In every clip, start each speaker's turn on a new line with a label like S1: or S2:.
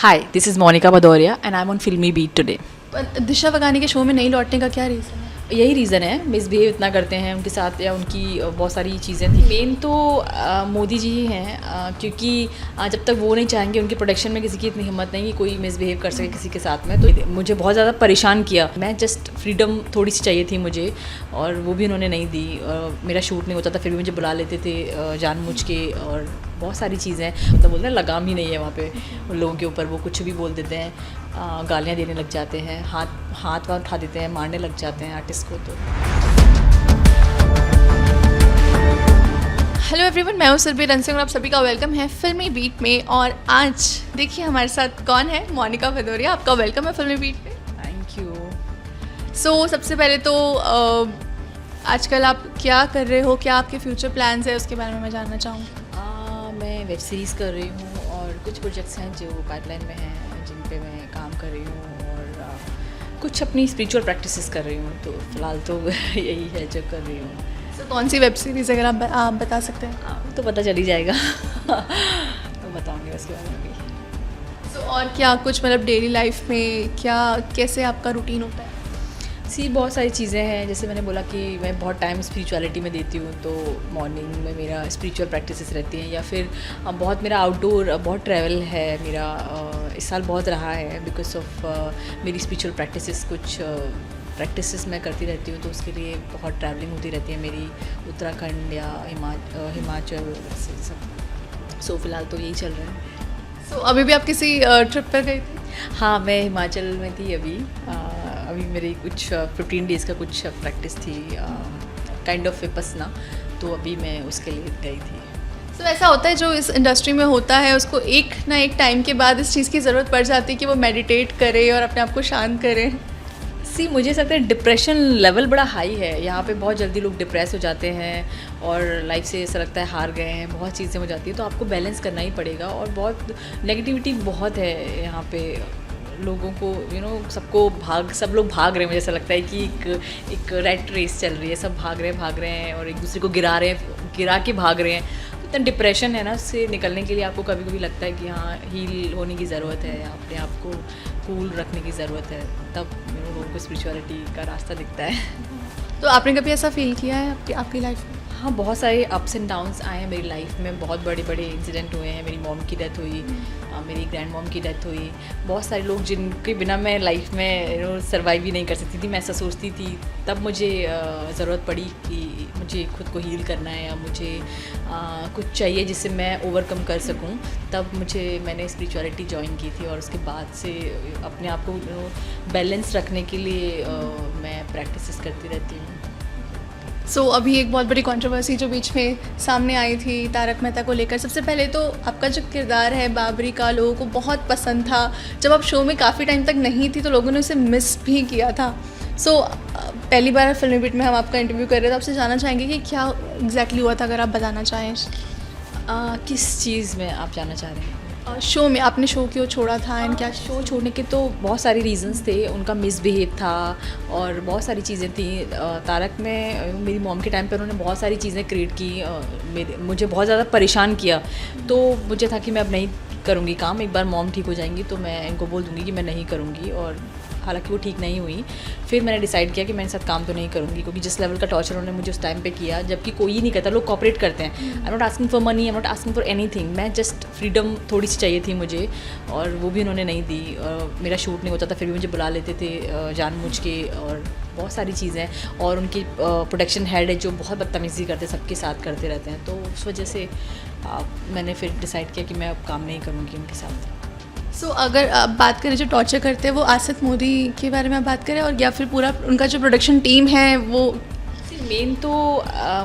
S1: Hi, this is Monica Badoria and I'm on Filmy Beat today.
S2: दिशा वगानी के show में नहीं लौटने का क्या रीज़न है?
S1: यही रीज़न है, मिसबिहेव इतना करते हैं उनके साथ या उनकी बहुत सारी चीज़ें थी। मेन तो मोदी जी ही हैं, क्योंकि जब तक वो नहीं चाहेंगे उनके प्रोटेक्शन में किसी की इतनी हिम्मत नहीं कि कोई मिसबिहेव कर सके किसी के साथ में। तो मुझे बहुत ज़्यादा परेशान किया। मैं जस्ट फ्रीडम थोड़ी सी चाहिए थी मुझे और वो भी उन्होंने नहीं दी। मेरा शूट नहीं होता था फिर भी मुझे बुला लेते थे जानबूझ के, और बहुत सारी चीज़ें मतलब बोलते हैं लगाम ही नहीं है वहाँ पे उन लोगों के ऊपर। वो कुछ भी बोल देते हैं, गालियाँ देने लग जाते हैं, हाथ उठा देते हैं, मारने लग जाते हैं आर्टिस्ट को। तो
S2: हेलो एवरीवन, मैं हूँ सुरभि रनसिंह और आप सभी का वेलकम है फिल्मी बीट में। और आज देखिए हमारे साथ कौन है, मोनिका भदौरिया। आपका वेलकम है फिल्मी बीट में।
S1: Thank you.
S2: सो सबसे पहले तो आजकल आप क्या कर रहे हो, क्या आपके फ्यूचर प्लान्स है, उसके बारे में मैं जानना चाहूँगी।
S1: मैं वेब सीरीज़ कर रही हूँ और कुछ प्रोजेक्ट्स हैं जो पाइपलाइन में हैं जिन पे मैं काम कर रही हूँ, और कुछ अपनी स्पिरिचुअल प्रैक्टिसेस कर रही हूँ। तो फ़िलहाल तो यही है जो कर रही हूँ।
S2: तो कौन सी वेब सीरीज़ अगर आप बता सकते हैं?
S1: तो पता चल ही जाएगा तो बताऊँगी उसके बारे में भी।
S2: तो और क्या कुछ मतलब डेली लाइफ में क्या कैसे आपका रूटीन होता है?
S1: बहुत सारी चीज़ें हैं। जैसे मैंने बोला कि मैं बहुत टाइम स्पिरिचुअलिटी में देती हूँ, तो मॉर्निंग में मेरा स्पिरिचुअल प्रैक्टिसेस रहती हैं, या फिर बहुत मेरा आउटडोर बहुत ट्रैवल है मेरा। इस साल बहुत रहा है बिकॉज ऑफ मेरी स्पिरिचुअल प्रैक्टिसेस। कुछ प्रैक्टिसेस मैं करती रहती हूँ, तो उसके लिए बहुत ट्रैवलिंग होती रहती है मेरी, उत्तराखंड या हिमाचल से सब। सो फिलहाल तो यही चल रहा है।
S2: सो अभी भी आप किसी ट्रिप पर गई थी?
S1: हाँ, मैं हिमाचल में थी अभी। अभी मेरी कुछ 15 डेज़ का कुछ प्रैक्टिस थी, काइंड ऑफ विपस्सना। तो अभी मैं उसके लिए गई थी।
S2: तो ऐसा होता है जो इस इंडस्ट्री में होता है उसको एक ना एक टाइम के बाद इस चीज़ की ज़रूरत पड़ जाती है कि वो मेडिटेट करे और अपने आप को शांत करे।
S1: मुझे ऐसा लगता है डिप्रेशन लेवल बड़ा हाई है यहाँ पे। बहुत जल्दी लोग डिप्रेस हो जाते हैं और लाइफ से ऐसा लगता है हार गए हैं, बहुत चीज़ें हो जाती है। तो आपको बैलेंस करना ही पड़ेगा, और बहुत नेगेटिविटी बहुत है यहाँ पे। लोगों को सब लोग भाग रहे हैं। मुझे ऐसा लगता है कि एक रैट रेस चल रही है, सब भाग रहे हैं और एक दूसरे को गिरा के भाग रहे हैं। तो इतना डिप्रेशन है ना, उससे निकलने के लिए आपको कभी कभी लगता है कि हाँ, हील होने की ज़रूरत है, अपने आप को कूल रखने की ज़रूरत है, तब लोगों को स्पिरिचुअलिटी का रास्ता दिखता है।
S2: तो आपने कभी ऐसा फील किया है आपकी लाइफ में?
S1: हाँ, बहुत सारे अप्स एंड डाउन्स आए हैं मेरी लाइफ में। बहुत बड़े बड़े इंसिडेंट हुए हैं। मेरी मॉम की डेथ हुई, मेरी ग्रैंड मॉम की डेथ हुई। बहुत सारे लोग जिनके बिना मैं लाइफ में सर्वाइव ही नहीं कर सकती थी। मैं ऐसा सोचती थी। तब मुझे ज़रूरत पड़ी कि मुझे खुद को हील करना है, या मुझे कुछ चाहिए जिससे मैं ओवरकम कर सकूं। तब मैंने स्पिरिचुअलिटी ज्वाइन की थी, और उसके बाद से अपने आप को बैलेंस रखने के लिए मैं प्रैक्टिसेस करती रहती हूँ।
S2: सो अभी एक बहुत बड़ी कंट्रोवर्सी जो बीच में सामने आई थी तारक मेहता को लेकर। सबसे पहले तो आपका जो किरदार है बाबरी का लोगों को बहुत पसंद था। जब आप शो में काफ़ी टाइम तक नहीं थी तो लोगों ने उसे मिस भी किया था। सो पहली बार फिल्मी बीट में हम आपका इंटरव्यू कर रहे थे, तो आपसे जानना चाहेंगे कि क्या एग्जैक्टली हुआ था, अगर आप बताना चाहें।
S1: किस चीज़ में आप जानना चाह रहे हैं?
S2: शो में आपने शो क्यों छोड़ा था एंड क्या?
S1: शो छोड़ने के तो बहुत सारे रीजंस थे। उनका मिसबिहेव था और बहुत सारी चीज़ें थी। तारक में मेरी मॉम के टाइम पर उन्होंने बहुत सारी चीज़ें क्रिएट की, मुझे बहुत ज़्यादा परेशान किया। तो मुझे था कि मैं अब नहीं करूँगी काम। एक बार मॉम ठीक हो जाएंगी तो मैं इनको बोल दूँगी कि मैं नहीं करूँगी, और हालांकि वो ठीक नहीं हुई। फिर मैंने डिसाइड किया कि मैं इनके साथ काम तो नहीं करूँगी, क्योंकि जिस लेवल का टॉर्चर उन्होंने मुझे उस टाइम पे किया, जबकि कोई नहीं करता, लोग कॉपरेट करते हैं। I am not asking for money, I am not asking for anything. मैं जस्ट फ्रीडम थोड़ी सी चाहिए थी मुझे, और वो भी उन्होंने नहीं दी। मेरा शूट नहीं होता था फिर भी मुझे बुला लेते थे जानबूझ के, और बहुत सारी चीज़ें। और उनकी प्रोडक्शन हेड है जो बहुत बदतमीज़ी करते, सबके साथ करते रहते हैं। तो उस वजह से मैंने फिर डिसाइड किया कि मैं अब काम नहीं करूँगी उनके साथ।
S2: सो अगर आप बात करें जो टॉर्चर करते हैं, वो आसिफ मोदी के बारे में आप बात करें, और या फिर पूरा उनका जो प्रोडक्शन टीम है वो?
S1: मेन तो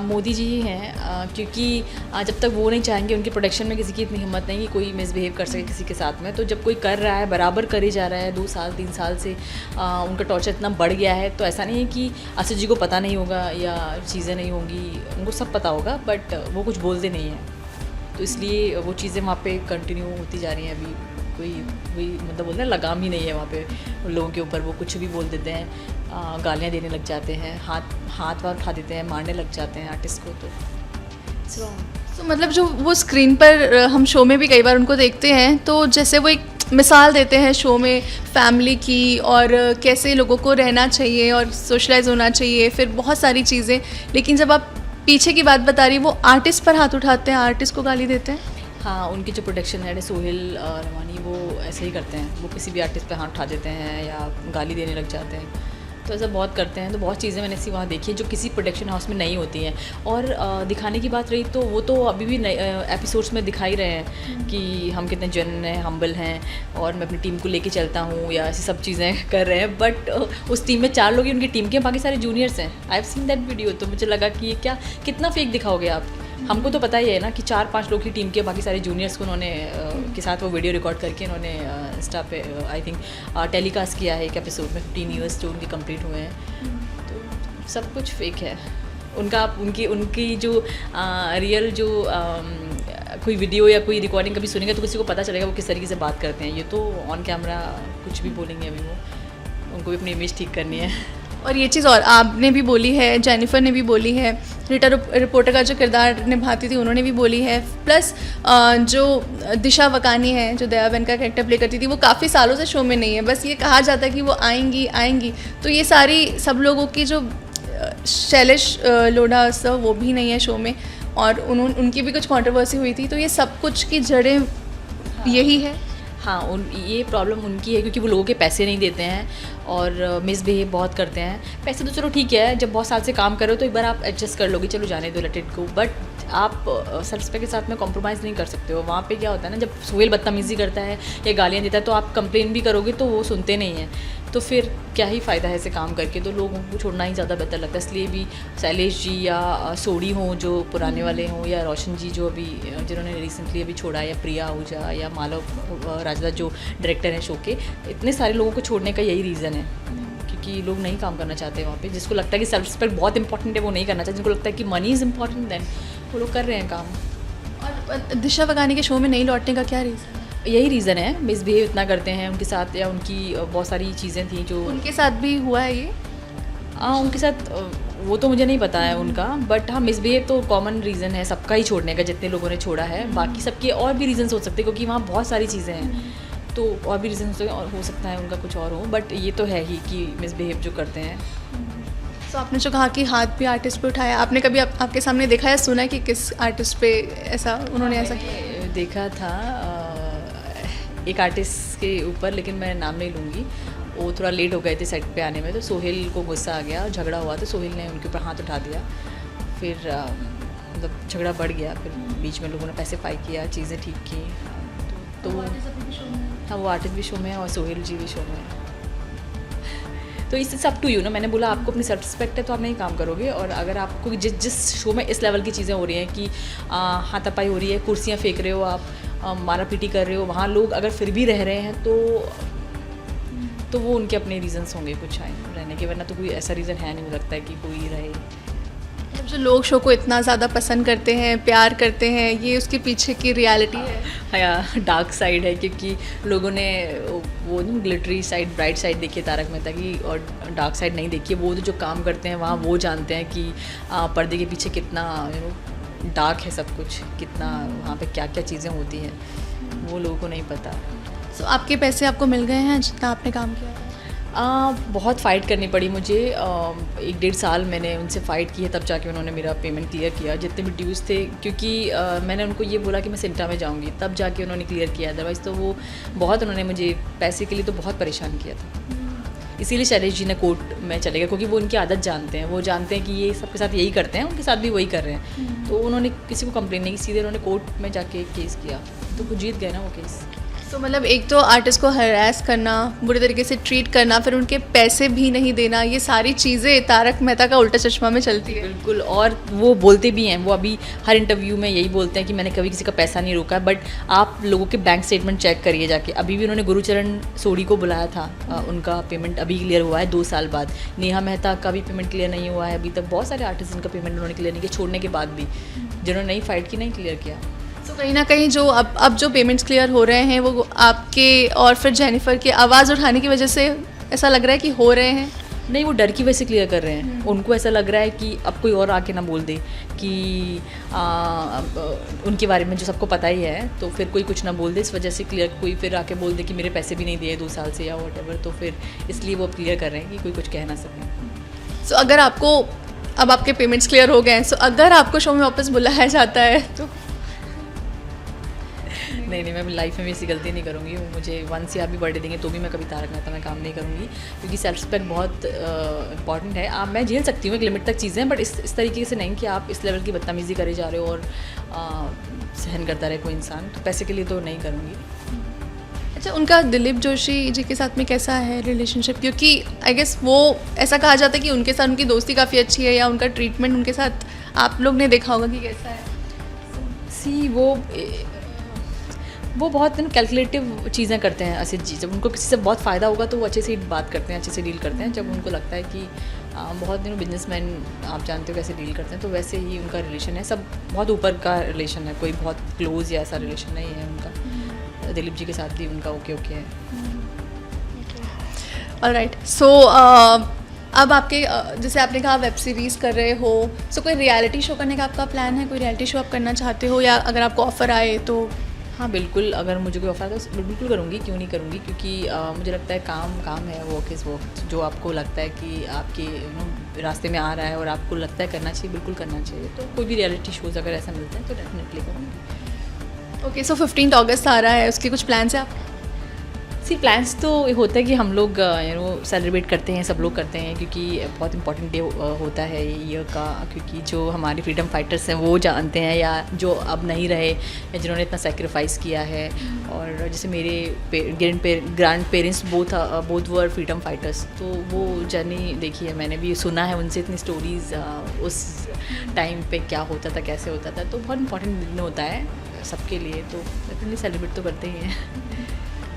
S1: मोदी जी ही हैं, क्योंकि जब तक वो नहीं चाहेंगे उनके प्रोडक्शन में किसी की इतनी हिम्मत नहीं कि कोई मिसबिहेव कर सके किसी के साथ में। तो जब कोई कर रहा है, बराबर कर ही जा रहा है, 2 साल 3 साल से उनका टॉर्चर इतना बढ़ गया है। तो ऐसा नहीं है कि आसिफ जी को पता नहीं होगा या चीज़ें नहीं होंगी, उनको सब पता होगा, बट वो कुछ बोलते नहीं हैं। तो इसलिए वो चीज़ें वहाँ पे कंटिन्यू होती जा रही हैं। अभी कोई मतलब बोलते हैं लगाम ही नहीं है वहाँ पे उन लोगों के ऊपर। वो कुछ भी बोल देते हैं, गालियाँ देने लग जाते हैं, हाथ उठा देते हैं, मारने लग जाते हैं आर्टिस्ट को। तो इट्स रॉन्ग।
S2: तो मतलब जो वो स्क्रीन पर हम शो में भी कई बार उनको देखते हैं, तो जैसे वो एक मिसाल देते हैं शो में फैमिली की, और कैसे लोगों को रहना चाहिए और सोशलाइज होना चाहिए, फिर बहुत सारी चीज़ें। लेकिन जब आप पीछे की बात बता रही, वो आर्टिस्ट पर हाथ उठाते हैं, आर्टिस्ट को गाली देते हैं।
S1: हाँ, उनके जो प्रोडक्शन हेड है सोहेल रवानी, वो ऐसे ही करते हैं, वो किसी भी आर्टिस्ट पे हाथ उठा देते हैं या गाली देने लग जाते हैं, तो ऐसा बहुत करते हैं। तो बहुत चीज़ें मैंने ऐसी वहाँ देखी है जो किसी प्रोडक्शन हाउस में नहीं होती हैं। और दिखाने की बात रही तो वो तो अभी भी एपिसोड्स में दिखा ही रहे हैं कि हम कितने जन हैं, हम्बल हैं, और मैं अपनी टीम को लेके चलता हूँ, या ऐसी सब चीज़ें कर रहे हैं। बट उस टीम में 4 लोग ही उनकी टीम के, बाकी सारे जूनियर्स हैं। I have seen that video, तो मुझे लगा कि ये क्या, कितना फेक दिखाओगे आप। हमको तो पता ही है ना कि 4-5 लोग की टीम के, बाकी सारे जूनियर्स को उन्होंने के साथ वो वीडियो रिकॉर्ड करके उन्होंने इंस्टा पे आई थिंक टेलीकास्ट किया है एक एपिसोड में 15 ईयर्स जो उनके कंप्लीट हुए हैं। तो सब कुछ फेक है उनका। उनकी जो रियल जो कोई वीडियो या कोई रिकॉर्डिंग कभी सुनेंगे तो किसी को पता चलेगा वो किस तरीके से बात करते हैं। ये तो ऑन कैमरा कुछ भी बोलेंगे, अभी वो उनको भी अपनी इमेज ठीक करनी है।
S2: और ये चीज़ और आपने भी बोली है, जेनिफर ने भी बोली है, रीटा रिपोर्टर का जो किरदार निभाती थी उन्होंने भी बोली है, प्लस जो दिशा वकानी है जो दया बहन का कैरेक्टर प्ले करती थी, वो काफ़ी सालों से शो में नहीं है। बस ये कहा जाता है कि वो आएंगी। तो ये सारी सब लोगों की जो शैलेश लोढ़ा सर वो भी नहीं है शो में, और उनकी भी कुछ कंट्रोवर्सी हुई थी। तो ये सब कुछ की जड़ें यही है।
S1: हाँ, ये प्रॉब्लम उनकी है क्योंकि वो लोगों के पैसे नहीं देते हैं और मिसबिहेव बहुत करते हैं। पैसे तो चलो ठीक है, जब बहुत साल से काम कर रहे हो तो एक बार आप एडजस्ट कर लोगे, चलो जाने दो, लेट इट गो। बट आप सेल्फ रिस्पेक्ट के साथ में कॉम्प्रोमाइज़ नहीं कर सकते हो। वहाँ पे क्या होता है ना, जब सोहेल बदतमीज़ी करता है या गालियाँ देता है तो आप कंप्लेन भी करोगे तो वो सुनते नहीं हैं, तो फिर क्या ही फ़ायदा है ऐसे काम करके। तो लोगों को छोड़ना ही ज़्यादा बेहतर लगता है। इसलिए भी शैलेश जी या सोडी हों जो पुराने वाले हों, या रोशन जी जो अभी जिन्होंने रिसेंटली अभी छोड़ा, या प्रिया आहूजा या मालव राजदा जो डायरेक्टर हैं शो के, इतने सारे लोगों को छोड़ने का यही रीज़न है क्योंकि लोग नहीं काम करना चाहते वहाँ पे। जिसको लगता है कि सेल्फ रिस्पेक्ट बहुत इंपॉर्टेंट है वो नहीं करना चाहते, जिनको लगता है कि मनी इज़ इंपॉर्टेंट देन वो लोग कर रहे हैं काम।
S2: और दिशा वकानी के शो में नहीं लौटने का क्या रीज़न है?
S1: यही रीज़न है, मिसबिहेव इतना करते हैं उनके साथ, या उनकी बहुत सारी चीज़ें थी जो
S2: उनके साथ भी हुआ है ये।
S1: उनके साथ वो तो मुझे नहीं पता है उनका, बट हाँ मिसबिहेव तो कॉमन रीज़न है सबका ही छोड़ने का, जितने लोगों ने छोड़ा है। बाकी सबके और भी रीज़न्स हो सकते हैं क्योंकि वहाँ बहुत सारी चीज़ें हैं, तो और भी रीज़न हो सकते हैं, और हो सकता है उनका कुछ और हो, बट ये तो है ही कि मिसबिहेव जो करते हैं।
S2: तो आपने जो कहा कि हाथ भी आर्टिस्ट पे उठाया, आपने कभी आपके सामने देखा या सुना कि किस आर्टिस्ट पे ऐसा उन्होंने ऐसा किया?
S1: देखा था एक आर्टिस्ट के ऊपर, लेकिन मैं नाम नहीं लूँगी। वो थोड़ा लेट हो गए थे सेट पे आने में, तो सोहेल को गुस्सा आ गया, झगड़ा हुआ, तो सोहेल ने उनके ऊपर हाथ उठा दिया। फिर मतलब झगड़ा बढ़ गया, फिर बीच में लोगों ने पैसिफाई किया, चीज़ें ठीक की। तो हाँ, वो आर्टिस्ट भी शो में है और सोहेल जी भी शो में है। तो इससे सब टू यू ना, मैंने बोला आपको अपनी सेल्फ रिस्पेक्ट है तो आप नहीं काम करोगे। और अगर आपको जिस शो में इस लेवल की चीज़ें हो रही हैं कि हाथापाई हो रही है, कुर्सियाँ फेंक रहे हो आप, मारा पीटी कर रहे हो, वहाँ लोग अगर फिर भी रह रहे हैं तो वो उनके अपने रीजंस होंगे कुछ आए रहने के, वरना तो कोई ऐसा रीज़न है नहीं, मुझे लगता है कि कोई रहे।
S2: मतलब जो लोग शो को इतना ज़्यादा पसंद करते हैं, प्यार करते हैं, ये उसके पीछे की रियलिटी है
S1: या डार्क साइड है, क्योंकि लोगों ने वो ना ग्लिटरी साइड, ब्राइट साइड देखी है तारक मेहता की, और डार्क साइड नहीं देखी है। वो जो काम करते हैं वहाँ वो जानते हैं कि पर्दे के पीछे कितना डार्क है सब कुछ, कितना वहाँ पे क्या क्या चीज़ें होती हैं, वो लोगों को नहीं पता।
S2: तो आपके पैसे आपको मिल गए हैं जितना आपने काम किया?
S1: बहुत फ़ाइट करनी पड़ी मुझे, 1-1.5 साल मैंने उनसे फ़ाइट की है, तब जाके उन्होंने मेरा पेमेंट क्लियर किया, जितने भी ड्यूज़ थे। क्योंकि मैंने उनको ये बोला कि मैं सिंटा में जाऊंगी, तब जाके उन्होंने क्लियर किया। अदरवाइज़ तो वो बहुत, उन्होंने मुझे पैसे के लिए तो बहुत परेशान किया था। इसीलिए शैलेश जी ने कोर्ट में चले गए, क्योंकि वो उनकी आदत जानते हैं, वो जानते हैं कि ये सबके साथ यही करते हैं, उनके साथ भी वही कर रहे हैं। तो उन्होंने किसी को कंप्लेन नहीं की, सीधे उन्होंने कोर्ट में जाके केस किया, तो वो जीत गए ना वो केस।
S2: तो मतलब एक तो आर्टिस्ट को हरास करना, बुरी तरीके से ट्रीट करना, फिर उनके पैसे भी नहीं देना, ये सारी चीज़ें तारक मेहता का उल्टा चश्मा में चलती है।
S1: बिल्कुल, और वो बोलते भी हैं, वो अभी हर इंटरव्यू में यही बोलते हैं कि मैंने कभी किसी का पैसा नहीं रोका। बट आप लोगों के बैंक स्टेटमेंट चेक करिए जाके। अभी भी उन्होंने गुरुचरण सोडी को बुलाया था, उनका पेमेंट अभी क्लियर हुआ है 2 साल बाद। नेहा मेहता का भी पेमेंट क्लियर नहीं हुआ है अभी तक। बहुत सारे आर्टिस्ट का पेमेंट उन्होंने क्लियर नहीं किया, छोड़ने के बाद भी, जिन्होंने नई फाइट की नहीं क्लियर किया।
S2: तो कहीं ना कहीं जो अब जो पेमेंट्स क्लियर हो रहे हैं वो आपके और फिर जेनिफर की आवाज़ उठाने की वजह से ऐसा लग रहा है कि हो रहे हैं।
S1: नहीं, वो डर की वजह से क्लियर कर रहे हैं। उनको ऐसा लग रहा है कि अब कोई और आके ना बोल दे कि उनके बारे में जो सबको पता ही है, तो फिर कोई कुछ ना बोल दे, इस वजह से क्लियर, कोई फिर आके बोल दे कि मेरे पैसे भी नहीं दिए 2 साल से या वॉटेवर, तो फिर इसलिए वो क्लियर कर रहे हैं कि कोई कुछ कह ना सके।
S2: सो अगर आपको अब आपके पेमेंट्स क्लियर हो गए हैं, सो अगर आपको शो में वापस बुलाया जाता है तो
S1: नहीं, मैं लाइफ में भी ऐसी गलती नहीं करूँगी। मुझे वंस या भी बर्थडे देंगे तो भी मैं कभी तारक मेहता में काम नहीं करूँगी, क्योंकि सेल्फ रिस्पेक्ट बहुत इंपॉर्टेंट है। मैं झेल सकती हूँ एक लिमिट तक चीज़ें, बट इस तरीके से नहीं कि आप इस लेवल की बदतमीज़ी करे जा रहे हो और सहन करता रहे कोई इंसान, तो पैसे के लिए तो नहीं करूँगी।
S2: अच्छा, उनका दिलीप जोशी जी के साथ में कैसा है रिलेशनशिप? क्योंकि आई गेस वो ऐसा कहा जाता है कि उनके साथ उनकी दोस्ती काफ़ी अच्छी है, या उनका ट्रीटमेंट उनके साथ आप लोग ने देखा होगा कि कैसा है?
S1: वो बहुत कैलकुलेटिव चीज़ें करते हैं असित जी। जब उनको किसी से बहुत फ़ायदा होगा तो वो अच्छे से बात करते हैं, अच्छे से डील करते हैं। जब उनको लगता है कि बहुत बिजनेसमैन आप जानते हो कैसे डील करते हैं, तो वैसे ही उनका रिलेशन है। सब बहुत ऊपर का रिलेशन है, कोई बहुत क्लोज या ऐसा रिलेशन नहीं है उनका। दिलीप जी के साथ भी उनका ओके है।
S2: ऑलराइट, सो अब आपके जैसे आपने कहा वेब सीरीज़ कर रहे हो, सो कोई रियलिटी शो करने का आपका प्लान है? कोई रियलिटी शो आप करना चाहते हो, या अगर आपको ऑफ़र आए तो?
S1: हाँ बिल्कुल, अगर मुझे कोई ऑफर आता है तो बिल्कुल करूँगी, क्यों नहीं करूँगी, क्योंकि मुझे लगता है काम है, वर्क इज़ वर्क। जो आपको लगता है कि आपके रास्ते में आ रहा है और आपको लगता है करना चाहिए, बिल्कुल करना चाहिए। तो कोई भी रियलिटी शोज़ अगर ऐसा मिलता है तो डेफिनेटली करूँगी।
S2: ओके, सो 15 अगस्त आ रहा है, उसके कुछ प्लान्स हैं आप?
S1: प्लान्स तो होता है कि हम लोग सेलिब्रेट करते हैं, सब लोग करते हैं, क्योंकि बहुत इंपॉर्टेंट डे होता है ईयर का, क्योंकि जो हमारे फ्रीडम फाइटर्स हैं वो जानते हैं, या जो अब नहीं रहे, या जिन्होंने इतना सेक्रीफाइस किया है। और जैसे मेरे grand parents both were freedom fighters, तो वो जर्नी देखी है मैंने, भी सुना है उनसे इतनी स्टोरीज़, उस टाइम पे क्या होता था, कैसे होता था। तो बहुत इंपॉर्टेंट दिन होता है सबके लिए, तो डेफिनेटली सेलिब्रेट तो करते ही हैं।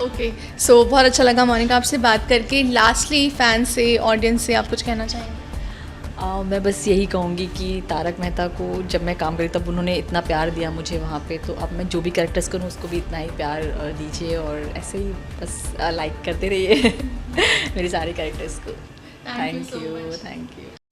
S2: ओके, सो बहुत अच्छा लगा मोनिका आपसे बात करके। लास्टली फैंस से, ऑडियंस से आप कुछ कहना चाहेंगे?
S1: मैं बस यही कहूँगी कि तारक मेहता को जब मैं काम करी तब उन्होंने इतना प्यार दिया मुझे वहाँ पे, तो अब मैं जो भी कैरेक्टर्स करूँ उसको भी इतना ही प्यार दीजिए, और ऐसे ही बस लाइक करते रहिए मेरे सारे कैरेक्टर्स को। Thank you.